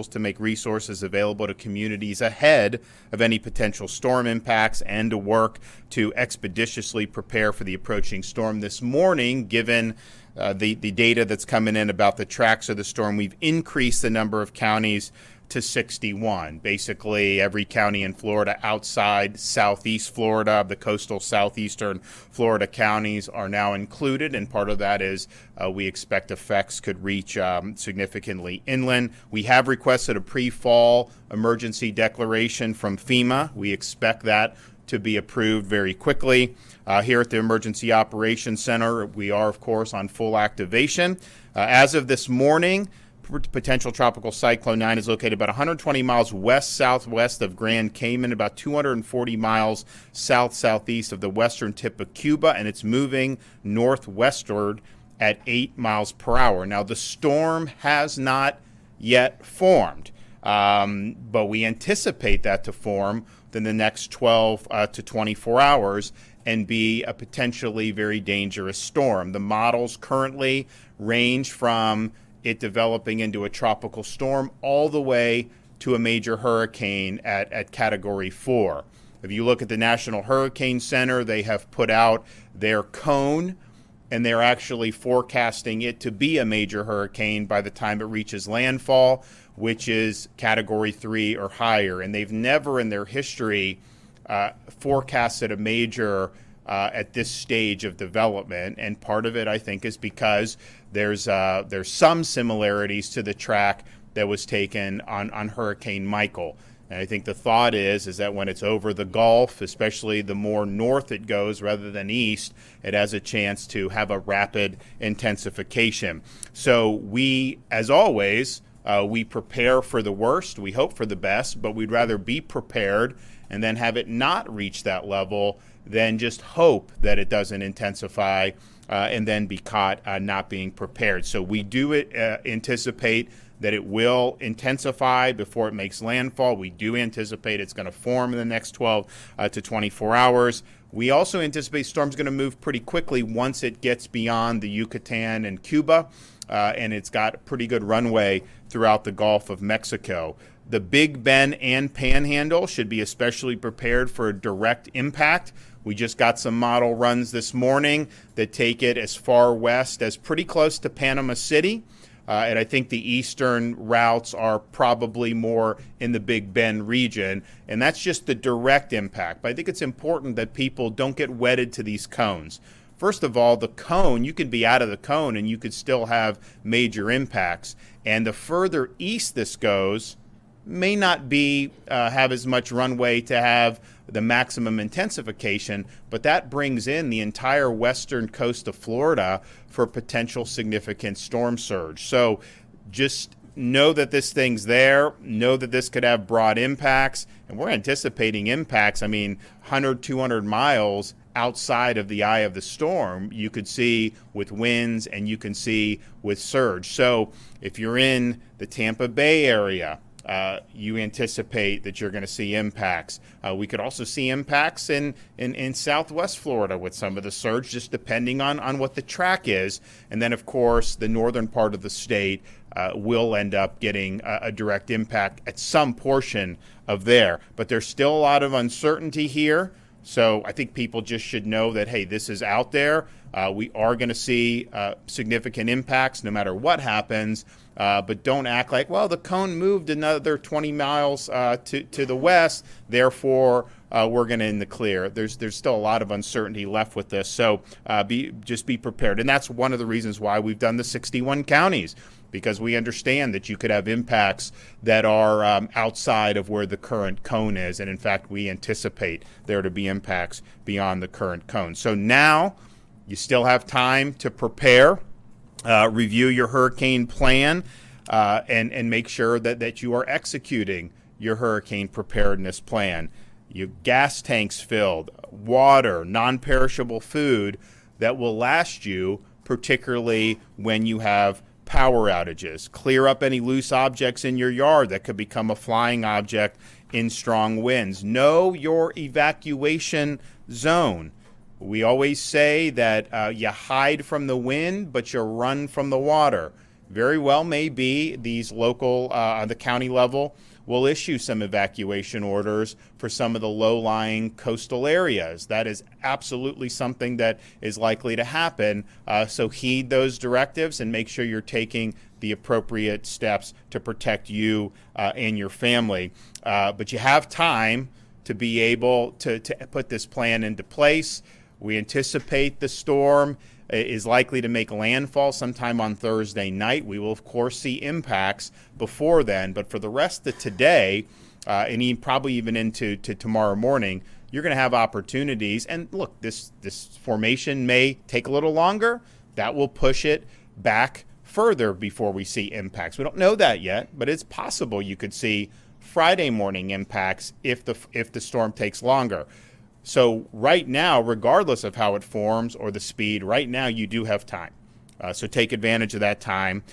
to make resources available to communities ahead of any potential storm impacts and to work to expeditiously prepare for the approaching storm. This morning, given the data that's coming in about the tracks of the storm, we've increased the number of counties to 61. Basically, every county in Florida outside southeast Florida, the coastal southeastern Florida counties are now included, and part of that is we expect effects could reach significantly inland. We have requested a pre-fall emergency declaration from FEMA. We expect that to be approved very quickly. Here at the Emergency Operations Center, we are, of course, on full activation. As of this morning, potential tropical cyclone 9 is located about 120 miles west-southwest of Grand Cayman, about 240 miles south-southeast of the western tip of Cuba, and it's moving northwestward at 8 miles per hour. Now, the storm has not yet formed, but we anticipate that to form within the next 12 to 24 hours and be a potentially very dangerous storm. The models currently range from it developing into a tropical storm all the way to a major hurricane at Category 4. If you look at the National Hurricane Center, they have put out their cone, and they're actually forecasting it to be a major hurricane by the time it reaches landfall, which is Category 3 or higher. And they've never in their history forecasted a major at this stage of development, and part of it, I think, is because there's some similarities to the track that was taken on Hurricane Michael. And I think the thought is that when it's over the Gulf, especially the more north it goes rather than east, it has a chance to have a rapid intensification. So we, as always, we prepare for the worst, we hope for the best, but we'd rather be prepared and then have it not reach that level than just hope that it doesn't intensify and then be caught not being prepared. So we do anticipate that it will intensify before it makes landfall. We do anticipate it's going to form in the next 12 to 24 hours. We also anticipate storm's going to move pretty quickly once it gets beyond the Yucatan and Cuba, and it's got a pretty good runway throughout the Gulf of Mexico. The Big Bend and Panhandle should be especially prepared for a direct impact. We just got some model runs this morning that take it as far west as pretty close to Panama City. And I think the eastern routes are probably more in the Big Bend region. And that's just the direct impact. But I think it's important that people don't get wedded to these cones. First of all, the cone, you could be out of the cone and you could still have major impacts. And the further east this goes, may not be have as much runway to have the maximum intensification, but that brings in the entire western coast of Florida for potential significant storm surge. So just know that this thing's there, know that this could have broad impacts, and we're anticipating impacts, 100, 200 miles outside of the eye of the storm, you could see with winds and you can see with surge. So if you're in the Tampa Bay area, you anticipate that you're going to see impacts. We could also see impacts in southwest Florida with some of the surge, just depending on what the track is. And then, of course, the northern part of the state will end up getting a direct impact at some portion of there. But there's still a lot of uncertainty here. So I think people just should know that, hey, this is out there. We are going to see significant impacts no matter what happens. But don't act like, well, the cone moved another 20 miles to the west, therefore we're going to in the clear. There's still a lot of uncertainty left with this, so just be prepared. And that's one of the reasons why we've done the 61 counties, because we understand that you could have impacts that are outside of where the current cone is. And in fact, we anticipate there to be impacts beyond the current cone. So now you still have time to prepare. Review your hurricane plan and make sure that you are executing your hurricane preparedness plan. Your gas tanks filled, water, non-perishable food that will last you, particularly when you have power outages. Clear up any loose objects in your yard that could become a flying object in strong winds. Know your evacuation zone. We always say that you hide from the wind, but you run from the water. very well may be these local, the county level, will issue some evacuation orders for some of the low-lying coastal areas. That is absolutely something that is likely to happen. So heed those directives and make sure you're taking the appropriate steps to protect you and your family. But you have time to be able to put this plan into place. We anticipate the storm is likely to make landfall sometime on Thursday night. We will, of course, see impacts before then. But for the rest of today, and probably even into tomorrow morning, you're going to have opportunities. And look, this formation may take a little longer. That will push it back further before we see impacts. We don't know that yet, but it's possible you could see Friday morning impacts if the storm takes longer. So right now, regardless of how it forms or the speed, right now you do have time. So take advantage of that time.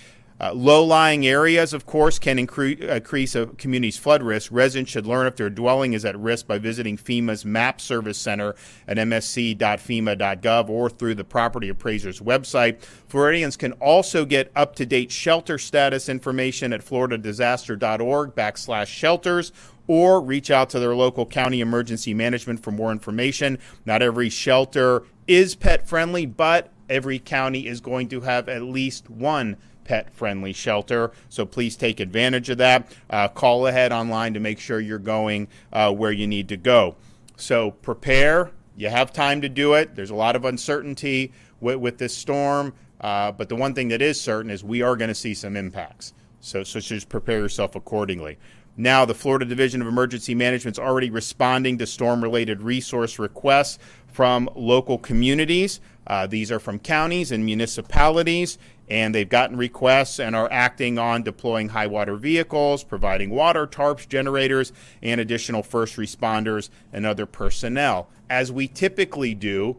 Low-lying areas, of course, can increase a community's flood risk. Residents should learn if their dwelling is at risk by visiting FEMA's MAP Service Center at msc.fema.gov or through the property appraiser's website. Floridians can also get up-to-date shelter status information at floridadisaster.org/shelters or reach out to their local county emergency management for more information. Not every shelter is pet-friendly, but every county is going to have at least one pet-friendly shelter, so please take advantage of that. Call ahead online to make sure you're going where you need to go. So prepare. You have time to do it. There's a lot of uncertainty with this storm, but the one thing that is certain is we are going to see some impacts. So just prepare yourself accordingly. Now, the Florida Division of Emergency Management is already responding to storm-related resource requests from local communities. These are from counties and municipalities, and they've gotten requests and are acting on deploying high water vehicles, providing water, tarps, generators, and additional first responders and other personnel. As we typically do,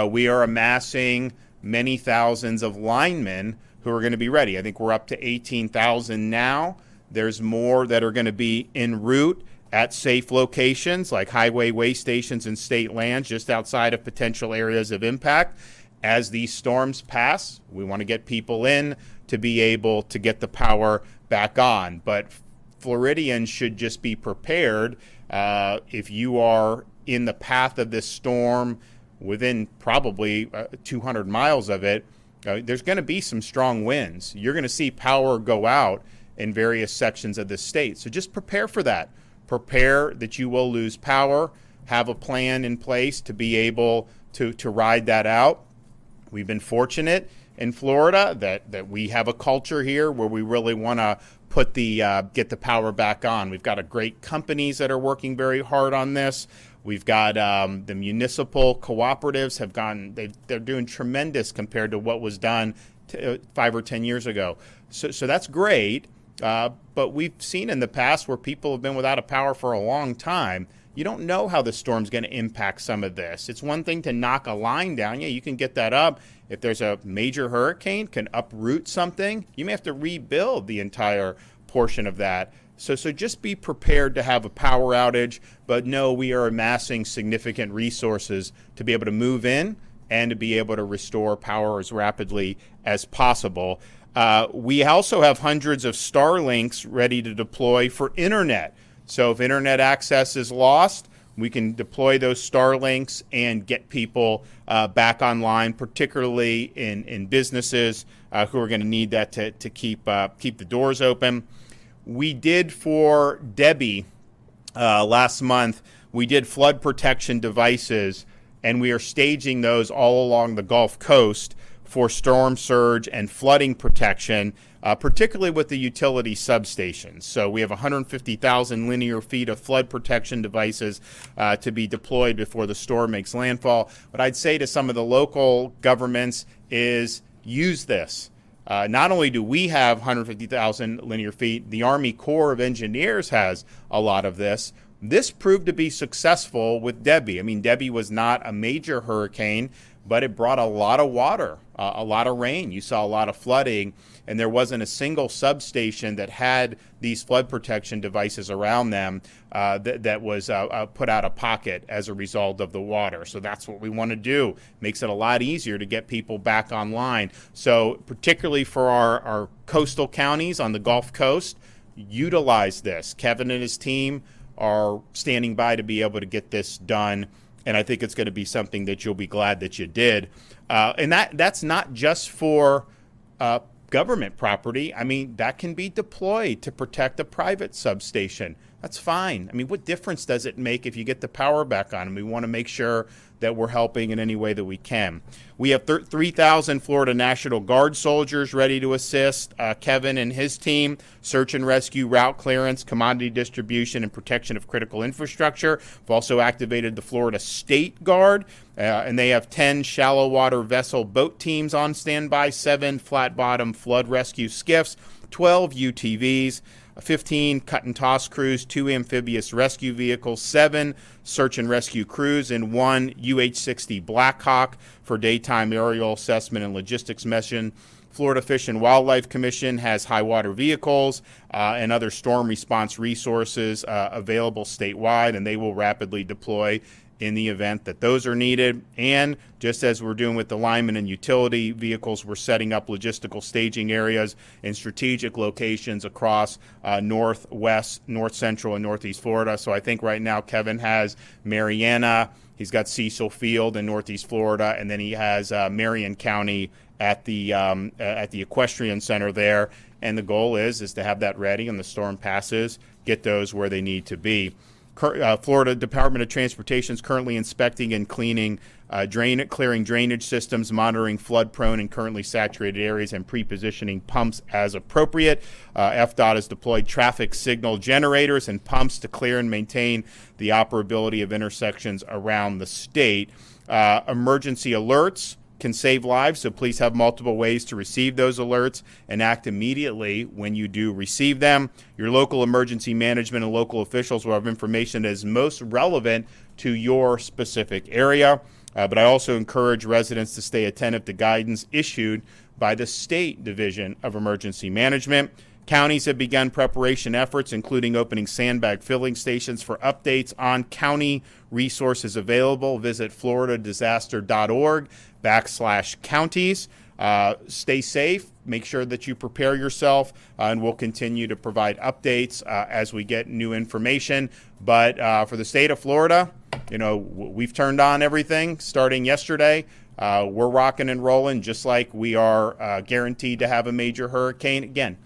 we are amassing many thousands of linemen who are going to be ready. I think we're up to 18,000 now. There's more that are going to be en route at safe locations like highway way stations and state lands just outside of potential areas of impact. As these storms pass, we want to get people in to be able to get the power back on. But Floridians should just be prepared. If you are in the path of this storm within probably 200 miles of it, there's going to be some strong winds. You're going to see power go out in various sections of the state. So just prepare for that. Prepare that you will lose power. Have a plan in place to be able to ride that out. We've been fortunate in Florida that we have a culture here where we really want to put get the power back on. We've got great companies that are working very hard on this. We've got the municipal cooperatives they're doing tremendous compared to what was done 5 or 10 years ago. So that's great. But we've seen in the past where people have been without a power for a long time. You don't know how the storm's going to impact some of this. It's one thing to knock a line down. Yeah, you can get that up. If there's a major hurricane, can uproot something, you may have to rebuild the entire portion of that. So just be prepared to have a power outage, but know we are amassing significant resources to be able to move in and to be able to restore power as rapidly as possible. We also have hundreds of Starlinks ready to deploy for internet. So if internet access is lost, we can deploy those Starlinks and get people back online, particularly in businesses who are going to need that to keep the doors open. We did for Debby last month, we did flood protection devices, and we are staging those all along the Gulf Coast for storm surge and flooding protection, particularly with the utility substations. So we have 150,000 linear feet of flood protection devices to be deployed before the storm makes landfall. What I'd say to some of the local governments is use this. Not only do we have 150,000 linear feet, the Army Corps of Engineers has a lot of this. This proved to be successful with Debby. I mean, Debby was not a major hurricane, but it brought a lot of water, a lot of rain. You saw a lot of flooding, and there wasn't a single substation that had these flood protection devices around them that was put out of pocket as a result of the water. So that's what we want to do. Makes it a lot easier to get people back online. So particularly for our coastal counties on the Gulf Coast, utilize this. Kevin and his team are standing by to be able to get this done, and I think it's going to be something that you'll be glad that you did. And that's not just for government property. I mean, that can be deployed to protect a private substation. That's fine. I mean, what difference does it make if you get the power back on? And we want to make sure that we're helping in any way that we can. We have 3,000 Florida National Guard soldiers ready to assist Kevin and his team, search and rescue, route clearance, commodity distribution, and protection of critical infrastructure. We've also activated the Florida State Guard, and they have 10 shallow water vessel boat teams on standby, 7 flat bottom flood rescue skiffs, 12 UTVs, 15 cut and toss crews, 2 amphibious rescue vehicles, 7 search and rescue crews, and 1 UH-60 Blackhawk for daytime aerial assessment and logistics mission. Florida Fish and Wildlife Commission has high water vehicles and other storm response resources available statewide, and they will rapidly deploy in the event that those are needed. And just as we're doing with the linemen and utility vehicles, we're setting up logistical staging areas in strategic locations across northwest, north central, and northeast Florida. So I think right now Kevin has Mariana, he's got Cecil Field in northeast Florida, and then he has Marion County at the equestrian center there. And the goal is to have that ready, and the storm passes, get those where they need to be. Florida Department of Transportation is currently inspecting and clearing drainage systems, monitoring flood-prone and currently saturated areas, and pre-positioning pumps as appropriate. FDOT has deployed traffic signal generators and pumps to clear and maintain the operability of intersections around the state. Emergency alerts can save lives, so please have multiple ways to receive those alerts and act immediately when you do receive them. Your local emergency management and local officials will have information that is most relevant to your specific area. But I also encourage residents to stay attentive to guidance issued by the State Division of Emergency Management. Counties have begun preparation efforts, including opening sandbag filling stations. For updates on county resources available, visit floridadisaster.org/counties. Stay safe. Make sure that you prepare yourself, and we'll continue to provide updates as we get new information. But for the state of Florida, you know, we've turned on everything starting yesterday. We're rocking and rolling just like we are guaranteed to have a major hurricane. Again,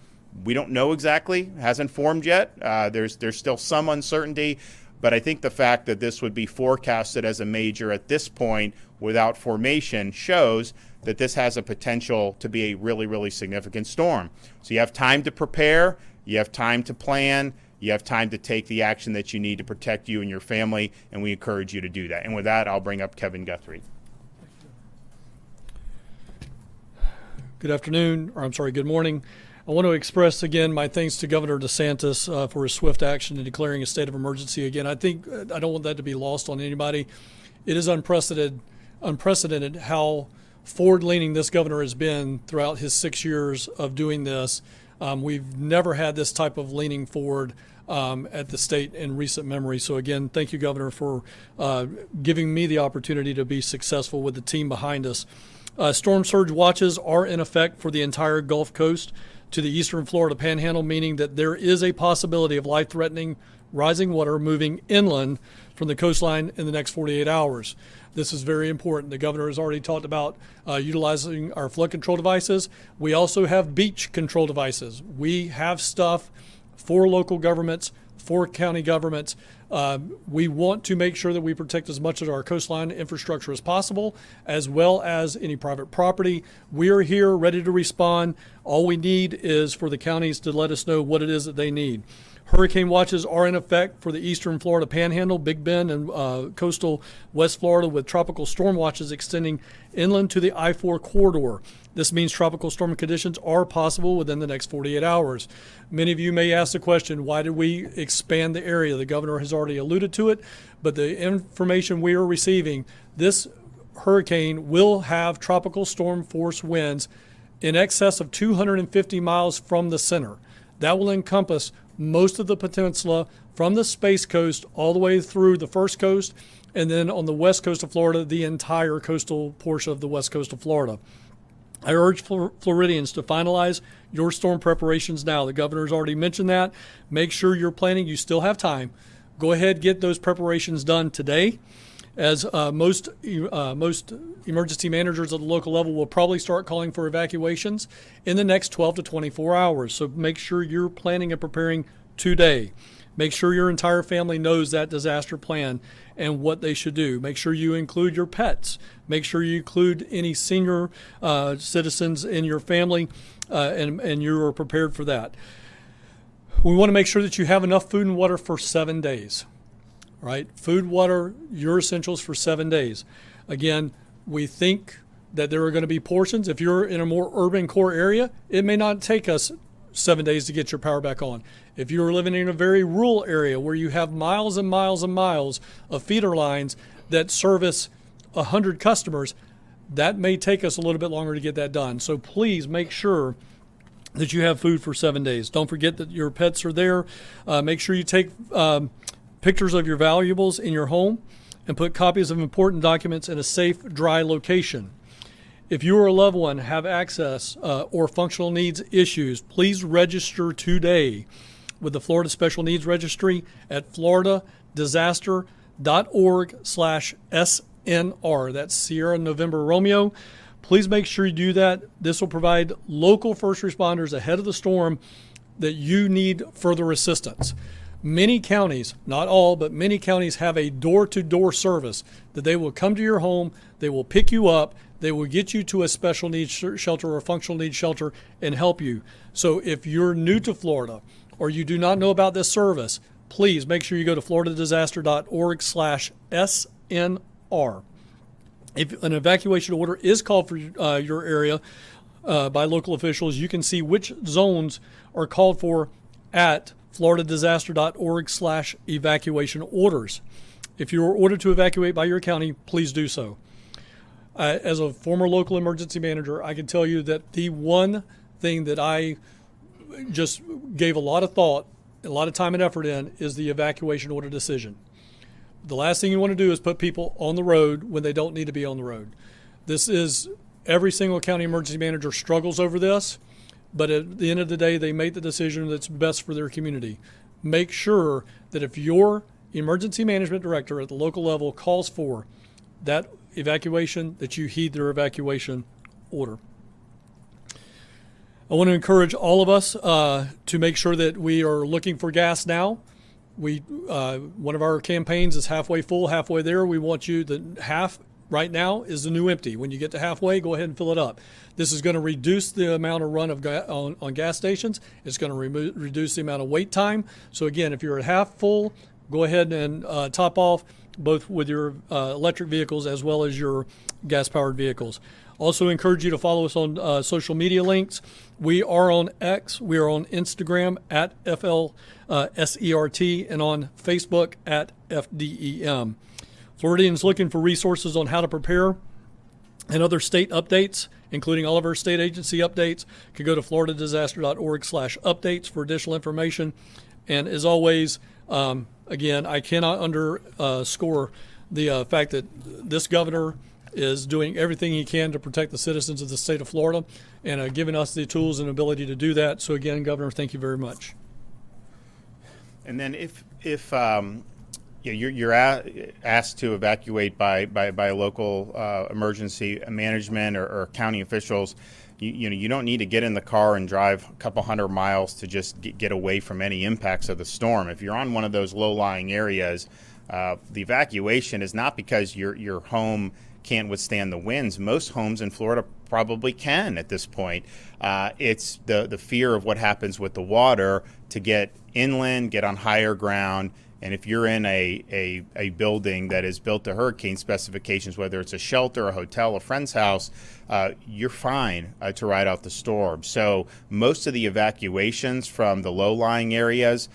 we don't know exactly, hasn't formed yet. There's still some uncertainty, but I think the fact that this would be forecasted as a major at this point without formation shows that this has a potential to be a really, really significant storm. So you have time to prepare, you have time to plan, you have time to take the action that you need to protect you and your family, and we encourage you to do that. And with that, I'll bring up Kevin Guthrie. Good morning. I want to express again my thanks to Governor DeSantis for his swift action in declaring a state of emergency. Again, I don't want that to be lost on anybody. It is unprecedented how forward-leaning this governor has been throughout his 6 years of doing this. We've never had this type of leaning forward at the state in recent memory. So again, thank you, Governor, for giving me the opportunity to be successful with the team behind us. Storm surge watches are in effect for the entire Gulf Coast to the eastern Florida Panhandle, meaning that there is a possibility of life-threatening rising water moving inland from the coastline in the next 48 hours. This is very important. The governor has already talked about utilizing our flood control devices. We also have beach control devices. We have stuff for local governments, for county governments. We want to make sure that we protect as much of our coastline infrastructure as possible, as well as any private property. We are here ready to respond. All we need is for the counties to let us know what it is that they need. Hurricane watches are in effect for the eastern Florida Panhandle, Big Bend, and coastal West Florida, with tropical storm watches extending inland to the I-4 corridor. This means tropical storm conditions are possible within the next 48 hours. Many of you may ask the question, why did we expand the area? The governor has already alluded to it, but the information we are receiving, this hurricane will have tropical storm force winds in excess of 250 miles from the center. That will encompass most of the peninsula from the Space Coast all the way through the First Coast, and then on the west coast of Florida, the entire coastal portion of the west coast of Florida. I urge Floridians to finalize your storm preparations now. The governor's already mentioned that. Make sure you're planning. You still have time. Go ahead, get those preparations done today, as most emergency managers at the local level will probably start calling for evacuations in the next 12 to 24 hours. So make sure you're planning and preparing today. Make sure your entire family knows that disaster plan and what they should do. Make sure you include your pets. Make sure you include any senior citizens in your family, and you are prepared for that. We want to make sure that you have enough food and water for 7 days. Right? Food, water, your essentials for 7 days. Again, we think that there are going to be portions. If you're in a more urban core area, it may not take us 7 days to get your power back on. If you're living in a very rural area where you have miles and miles and miles of feeder lines that service 100 customers, that may take us a little bit longer to get that done. So please make sure that you have food for 7 days. Don't forget that your pets are there. Make sure you take pictures of your valuables in your home and put copies of important documents in a safe, dry location. If you or a loved one have access or functional needs issues, please register today with the Florida Special Needs Registry at floridadisaster.org/SNR. That's Sierra November Romeo. Please make sure you do that. This will provide local first responders ahead of the storm that you need further assistance. Many counties, not all, but many counties have a door-to-door service that they will come to your home, they will pick you up, they will get you to a special needs shelter or functional needs shelter and help you. So if you're new to Florida or you do not know about this service, please make sure you go to floridadisaster.org/SNR. If an evacuation order is called for your area by local officials, you can see which zones are called for at floridadisaster.org/evacuation orders. If you are ordered to evacuate by your county, please do so. As a former local emergency manager, I can tell you that the one thing that I just gave a lot of thought, a lot of time and effort in, is the evacuation order decision. The last thing you want to do is put people on the road when they don't need to be on the road. This is, every single county emergency manager struggles over this, but at the end of the day, they make the decision that's best for their community. Make sure that if your emergency management director at the local level calls for that evacuation, that you heed their evacuation order. I want to encourage all of us to make sure that we are looking for gas now. One of our campaigns is halfway full, halfway there. We want you, the half right now is the new empty. When you get to halfway, go ahead and fill it up. This is going to reduce the amount of run of on gas stations. It's going to reduce the amount of wait time. So again, if you're at half full, go ahead and top off, both with your electric vehicles as well as your gas-powered vehicles. Also encourage you to follow us on social media links. We are on X, we are on Instagram at FLSERT, and on Facebook at FDEM. Floridians looking for resources on how to prepare and other state updates, including all of our state agency updates, can go to floridadisaster.org/updates for additional information. And as always, again, I cannot underscore the fact that this governor is doing everything he can to protect the citizens of the state of Florida and giving us the tools and ability to do that. So again, Governor, thank you very much. And then if you're asked to evacuate by local emergency management or county officials, you don't need to get in the car and drive a couple hundred miles to just get away from any impacts of the storm. If you're on one of those low-lying areas, the evacuation is not because your home can't withstand the winds. Most homes in Florida probably can at this point. It's the fear of what happens with the water to get inland, get on higher ground. And if you're in a building that is built to hurricane specifications, whether it's a shelter, a hotel, a friend's house, you're fine to ride out the storm. So most of the evacuations from the low-lying areas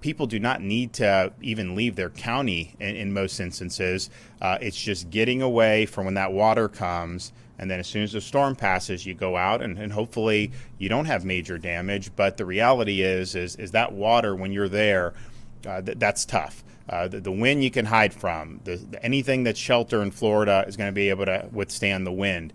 people do not need to even leave their county in most instances. It's just getting away from when that water comes. And then as soon as the storm passes, you go out and hopefully you don't have major damage. But the reality is that water, when you're there, that's tough. The wind you can hide from. Anything that's shelter in Florida is going to be able to withstand the wind.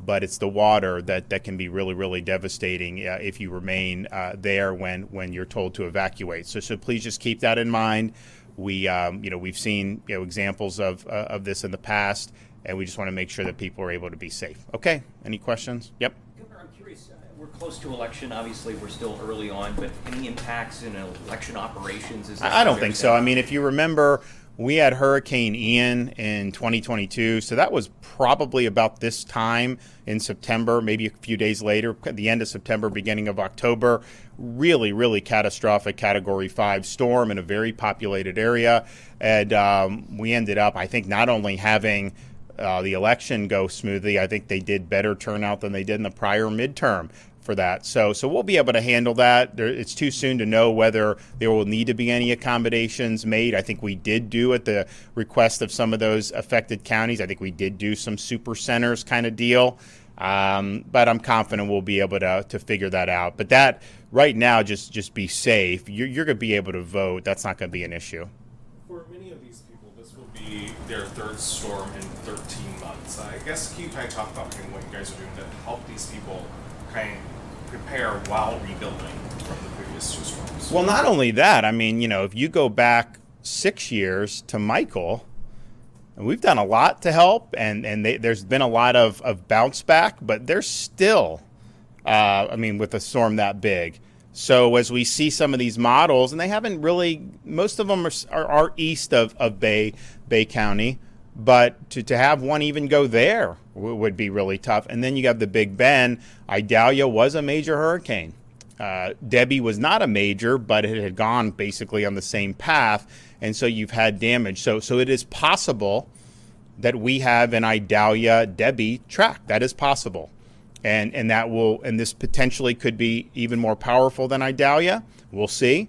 But it's the water that can be really, really devastating if you remain there when you're told to evacuate. So please just keep that in mind. We've seen examples of this in the past, and we just want to make sure that people are able to be safe. Okay. Any questions? Yep. Governor, I'm curious. We're close to election. Obviously, we're still early on, but any impacts in election operations? I don't think so. I mean, if you remember, we had Hurricane Ian in 2022, so that was probably about this time in September, maybe a few days later, at the end of September, beginning of October. Really, really catastrophic Category 5 storm in a very populated area. And we ended up, I think, not only having the election go smoothly, I think they did better turnout than they did in the prior midterm for that. So we'll be able to handle that. It's too soon to know whether there will need to be any accommodations made. I think we did do at the request of some of those affected counties. I think we did do some super centers kind of deal. But I'm confident we'll be able to figure that out. But that right now, just be safe. You're going to be able to vote. That's not going to be an issue. For many of these people, this will be their third storm in 13 months. I guess can you kind of talk about what you guys are doing to help these people kind of prepare while rebuilding from the previous two storms? Well, not only that, I mean, if you go back 6 years to Michael, we've done a lot to help, and there's been a lot of bounce back, but there's still, with a storm that big. So as we see some of these models, and they haven't really, most of them are east of Bay County, but to have one even go there would be really tough. And then you have the Big Bend. Idalia was a major hurricane. Debbie was not a major, but it had gone basically on the same path, and so you've had damage. So it is possible that we have an Idalia Debbie track. That is possible, and this potentially could be even more powerful than Idalia. We'll see,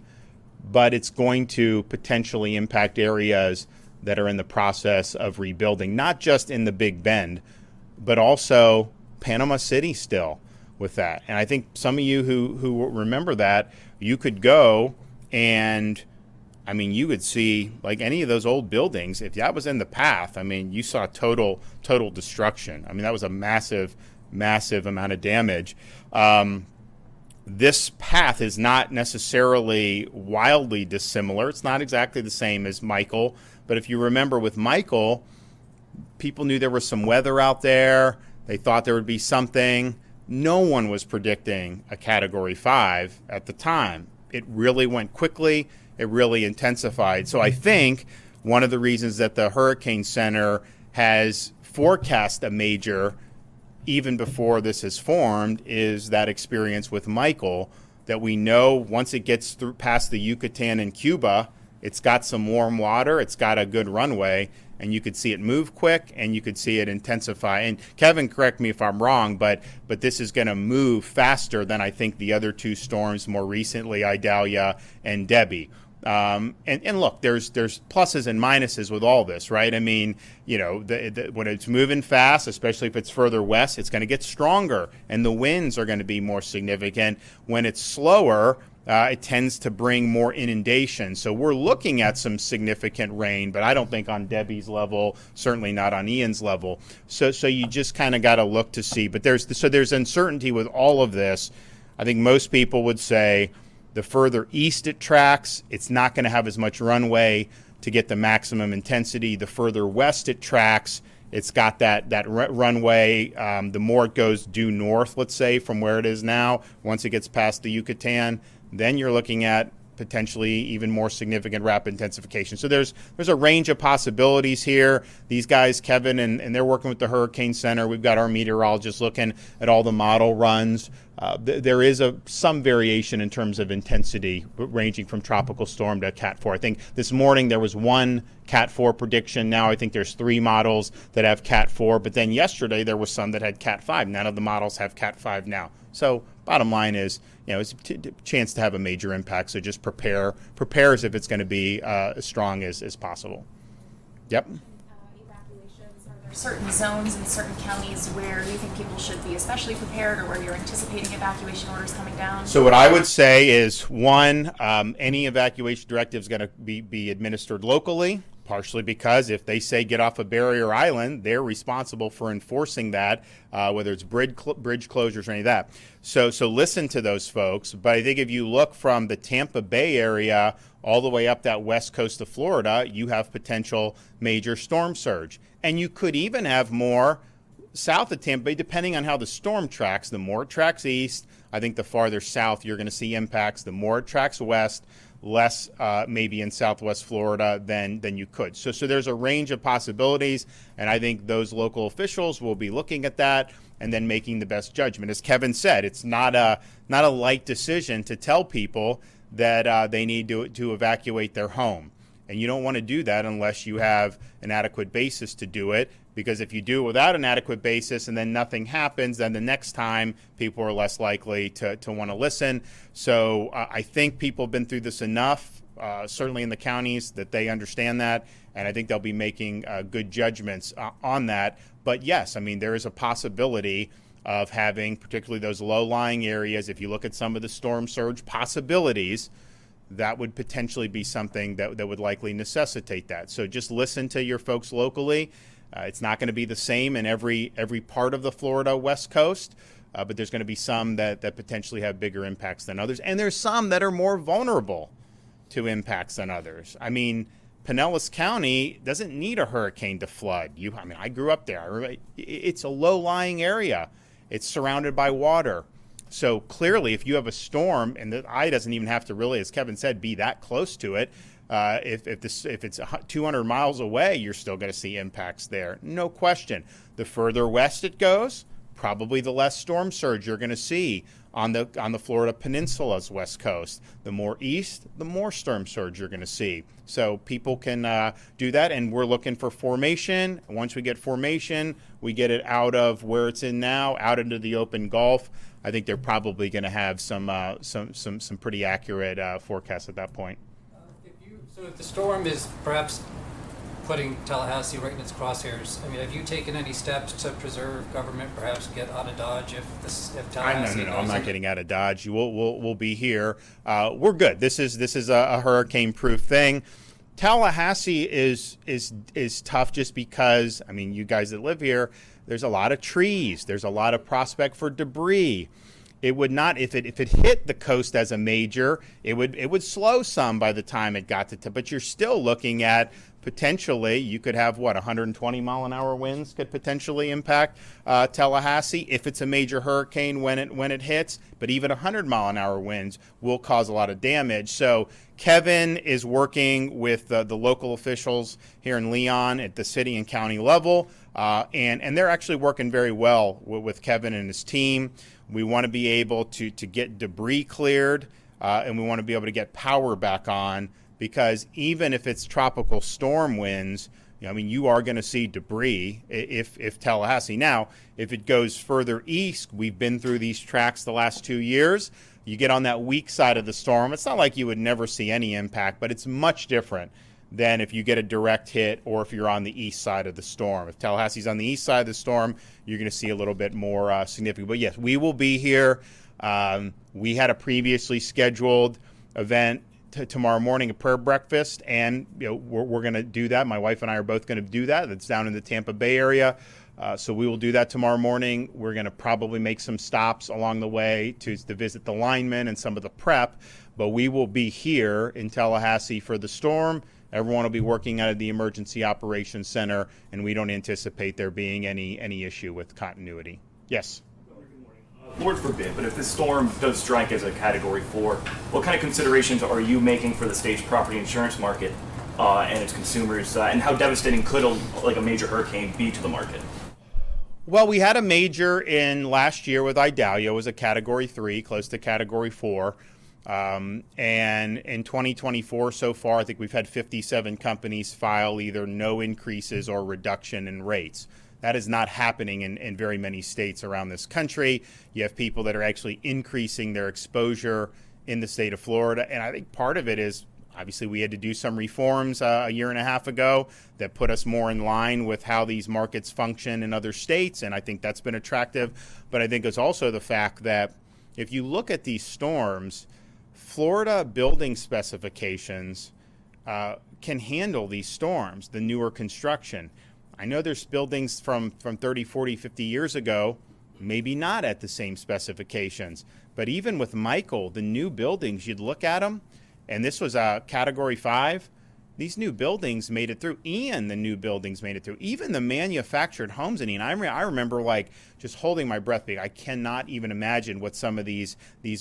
but it's going to potentially impact areas that are in the process of rebuilding, not just in the Big Bend, but also Panama City still with that. And I think some of you who remember that, you could go and, you would see like any of those old buildings, if that was in the path, you saw total destruction. That was a massive, massive amount of damage. This path is not necessarily wildly dissimilar. It's not exactly the same as Michael. But if you remember with Michael, people knew there was some weather out there. They thought there would be something. No one was predicting a Category 5 at the time. It really went quickly. It really intensified. So I think one of the reasons that the Hurricane Center has forecast a major even before this has formed is that experience with Michael, that we know once it gets through past the Yucatan and Cuba, it's got some warm water, it's got a good runway, and you could see it move quick and you could see it intensify. And Kevin, correct me if I'm wrong, but this is going to move faster than I think the other two storms more recently, Idalia and Debbie. And look, there's pluses and minuses with all this, right? When it's moving fast, especially if it's further west, it's going to get stronger and the winds are going to be more significant. When it's slower, it tends to bring more inundation. So we're looking at some significant rain, but I don't think on Debbie's level, certainly not on Ian's level. So you just kind of got to look to see. But there's uncertainty with all of this. I think most people would say the further east it tracks, it's not going to have as much runway to get the maximum intensity. The further west it tracks, it's got that runway. The more it goes due north, let's say, from where it is now, once it gets past the Yucatan, then you're looking at potentially even more significant rapid intensification. So there's a range of possibilities here. These guys, Kevin, and they're working with the Hurricane Center. We've got our meteorologists looking at all the model runs. There is some variation in terms of intensity, ranging from tropical storm to Cat 4. I think this morning there was one Cat 4 prediction. Now I think there's 3 models that have Cat 4. But then yesterday there was some that had Cat 5. None of the models have Cat 5 now. So bottom line is, it's a chance to have a major impact. So just prepare as if it's going to be as strong as possible. Yep. Evacuations, are there certain zones in certain counties where you think people should be especially prepared, or where you're anticipating evacuation orders coming down? So what I would say is, one, any evacuation directive is going to be administered locally, partially because if they say get off a barrier island, they're responsible for enforcing that, whether it's bridge closures or any of that. So listen to those folks. But I think if you look from the Tampa Bay area all the way up that west coast of Florida, you have potential major storm surge. And you could even have more south of Tampa Bay, depending on how the storm tracks. The more it tracks east, I think the farther south you're going to see impacts. The more it tracks west, less maybe in southwest Florida than you could. So there's a range of possibilities, and I think those local officials will be looking at that and then making the best judgment. As Kevin said, it's not a light decision to tell people that they need to evacuate their home. And you don't want to do that unless you have an adequate basis to do it, because if you do it without an adequate basis and then nothing happens, then the next time people are less likely to want to listen. So I think people have been through this enough, certainly in the counties, that they understand that, and I think they'll be making good judgments on that. But yes, I mean, there is a possibility of having, particularly those low-lying areas, if you look at some of the storm surge possibilities, that would potentially be something that would likely necessitate that. So just listen to your folks locally. It's not going to be the same in every part of the Florida West Coast, but there's going to be some that potentially have bigger impacts than others. And there's some that are more vulnerable to impacts than others. I mean, Pinellas County doesn't need a hurricane to flood. I grew up there. It's a low-lying area. It's surrounded by water. So clearly, if you have a storm, and the eye doesn't even have to really, as Kevin said, be that close to it, if it's 200 miles away, you're still going to see impacts there. No question. The further west it goes, probably the less storm surge you're going to see on the Florida Peninsula's west coast. The more east, the more storm surge you're going to see. So people can do that, and we're looking for formation. Once we get formation, we get it out of where it's in now, out into the open Gulf. I think they're probably going to have some pretty accurate forecasts at that point. If the storm is perhaps putting Tallahassee right in its crosshairs, I mean, have you taken any steps to preserve government, perhaps get out of Dodge if Tallahassee? No, I'm not getting out of Dodge. We'll be here. We're good. This is a hurricane-proof thing. Tallahassee is tough just because, I mean, you guys that live here, there's a lot of trees. There's a lot of prospect for debris. It would not, if it hit the coast as a major, it would slow some by the time it got to, but you're still looking at potentially, you could have 120 mile an hour winds could potentially impact Tallahassee if it's a major hurricane when it hits, but even 100 mile an hour winds will cause a lot of damage. So Kevin is working with the local officials here in Leon at the city and county level, and they're actually working very well with Kevin and his team. We want to be able to get debris cleared, and we want to be able to get power back on, because even if it's tropical storm winds, you are going to see debris if Tallahassee. Now, if it goes further east, we've been through these tracks the last 2 years. You get on that weak side of the storm, it's not like you would never see any impact, but it's much different than if you get a direct hit or if you're on the east side of the storm. If Tallahassee's on the east side of the storm, you're going to see a little bit more significant. But yes, we will be here. We had a previously scheduled event tomorrow morning, a prayer breakfast, and we're going to do that. My wife and I are both going to do that. That's down in the Tampa Bay area. So we will do that tomorrow morning. We're going to probably make some stops along the way to visit the linemen and some of the prep, but we will be here in Tallahassee for the storm. Everyone will be working out of the Emergency Operations Center, and we don't anticipate there being any issue with continuity. Yes? Lord forbid, but if this storm does strike as a Category 4, what kind of considerations are you making for the state's property insurance market and its consumers, and how devastating could a major hurricane be to the market? Well, we had a major in last year with Idalia. It was a Category 3, close to Category 4. And in 2024 so far, I think we've had 57 companies file either no increases or reduction in rates. That is not happening in very many states around this country. You have people that are actually increasing their exposure in the state of Florida. And I think part of it is, obviously, we had to do some reforms a year and a half ago that put us more in line with how these markets function in other states. And I think that's been attractive. But I think it's also the fact that if you look at these storms, Florida building specifications can handle these storms, the newer construction. I know there's buildings from 30, 40, 50 years ago, maybe not at the same specifications. But even with Michael, the new buildings, you'd look at them, and this was a Category 5. These new buildings made it through. Ian, the new buildings made it through. Even the manufactured homes, and Ian, I remember like just holding my breath. I cannot even imagine what some of these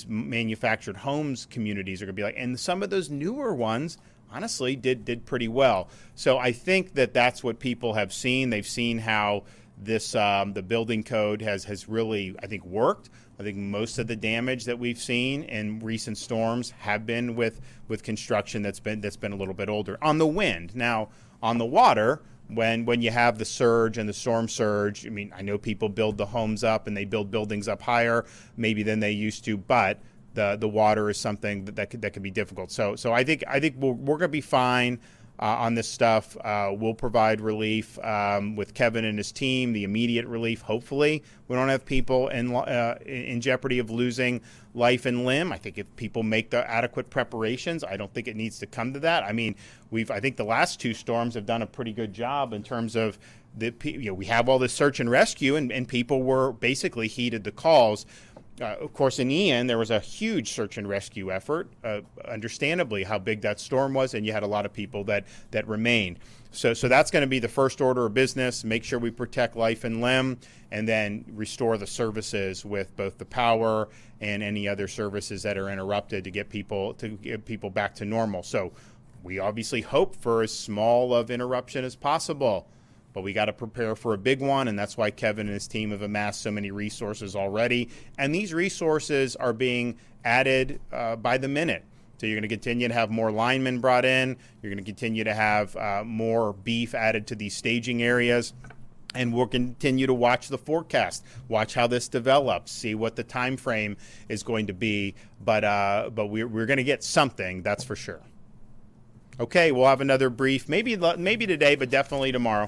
manufactured homes communities are going to be like. And some of those newer ones, honestly, did pretty well. So I think that that's what people have seen. They've seen how this the building code has really, I think, worked. I think most of the damage that we've seen in recent storms have been with construction that's been a little bit older. On the wind, now on the water, when you have the surge and the storm surge, I mean, I know people build the homes up and they build buildings up higher maybe than they used to, but the water is something that could be difficult. So I think we're going to be fine on this stuff. We'll provide relief with Kevin and his team, the immediate relief. Hopefully, we don't have people in jeopardy of losing life and limb. I think if people make the adequate preparations, I don't think it needs to come to that. I mean, I think the last two storms have done a pretty good job in terms of we have all this search and rescue, and people were basically heeded the calls. Of course, in Ian, there was a huge search and rescue effort, understandably, how big that storm was, and you had a lot of people that remained. So that's going to be the first order of business, make sure we protect life and limb, and then restore the services with both the power and any other services that are interrupted to get people back to normal. So we obviously hope for as small of interruption as possible. But we got to prepare for a big one, and that's why Kevin and his team have amassed so many resources already. And these resources are being added by the minute. So you're going to continue to have more linemen brought in. You're going to continue to have more beef added to these staging areas. And we'll continue to watch the forecast, watch how this develops, see what the time frame is going to be. But we're going to get something, that's for sure. Okay, we'll have another brief, maybe today, but definitely tomorrow.